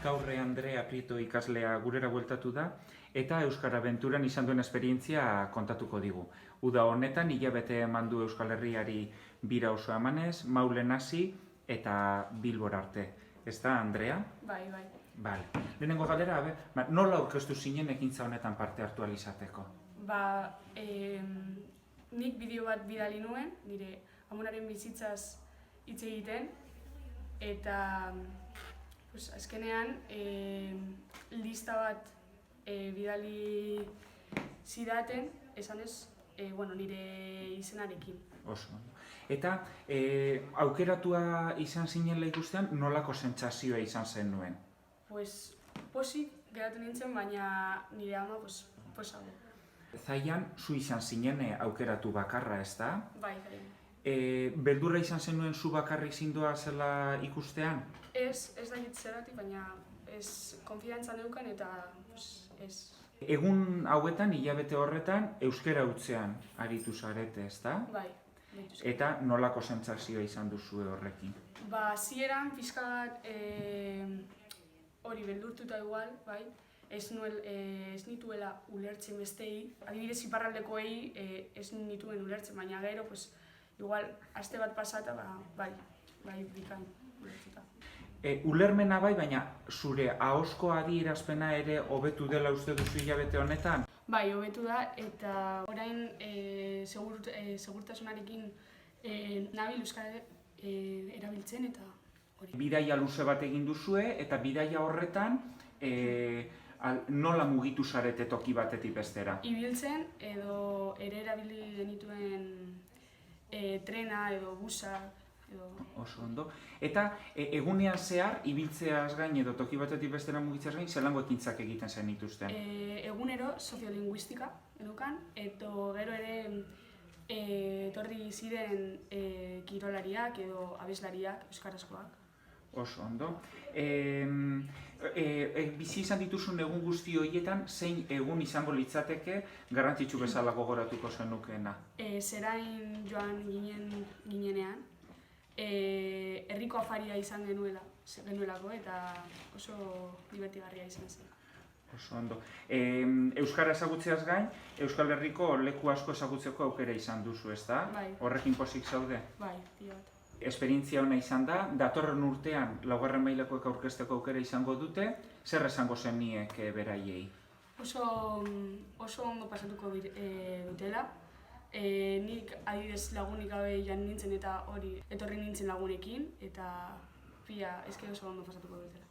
Gaur Andrea Prieto ikaslea gurera bueltatu da eta Euskara Abenturan izan duen esperientzia kontatuko digu. Uda honetan hilabete eman du Euskal Herriari bira oso emanez, Maulen hasi eta Bilbora arte. Ez da, Andrea? Bai. Bale. Lehenengo galdera, nola aurkeztu zinen ekintza honetan parte hartu ahal izateko? Nik bideo bat bidali nuen, nire amonaren bizitzaz hitz egiten, eta azkenean lista bat bidali zidaten, esanez, nire izenarekin. Oso. Eta aukeratua izan zinela ikustean, nolako sentsazioa izan zen nuen? Posik geratu nintzen, baina nire ama posago. Zaian, zu izan zinen aukeratu bakarra, ez da? Bai. Beldurra izan zenuen zu bakarrik zindoa zela ikustean? Ez dakit zeratik, baina konfidantza neukan eta ez. Egun hauetan, hilabete horretan, euskara hutzean aritu zarete, ez da? Bai. Eta nolako sentsazioa izan duzue horrekin? Zieran, pixka bat hori beldurtuta igual, bai? Ez nituela ulertzen bestei, adibidez iparraldekoei ez nituen ulertzen, baina gero, igual, aste bat pasata, bai, bikain ulertuta. Ulermena bai, baina zure ahozko adierazpena ere hobetu dela uste duzu hilabete honetan? Bai, hobetu da, eta orain segurtasunarekin nabil euskara erabiltzen eta hori. Bidaia luze bat egin duzue, eta bidaia horretan nola mugitu zarete toki batetik bestera? Ibiltzen edo ere erabili genituen trena edo busa edo... Oso ondo. Eta egunean zehar, ibiltzeaz gain edo toki batetik bestera mugitzeaz gain, zelango ekintzak egiten zenituzten? Egunero soziolinguistika edukan, eta gero ere etorri ziren kirolariak edo abeslariak, euskarazkoak. Oso ondo. Bizi izan dituzun egun guzti horietan, zein egun izango litzateke garrantzitsu bezala gogoratuko zenukeena? Zerain joan ginenean, herriko afaria izan genuelako eta oso divertigarria izan zen. Oso ondo. Euskara ezagutzeaz gain, Euskal Herriko leku asko ezagutzeko aukera izan duzu, ez da? Bai. Horrekin pozik zaude? Bai, pila bat. Esperientzia ona izan da, datorren urtean laugarren mailakoek aurkezteko aukera izango dute, zer esango zeniek beraiei? Oso ondo pasatuko dutela. Nik adibidez lagunik gabe jan nintzen eta hori etorri nintzen lagunekin, eta pila oso ondo pasatuko dutela.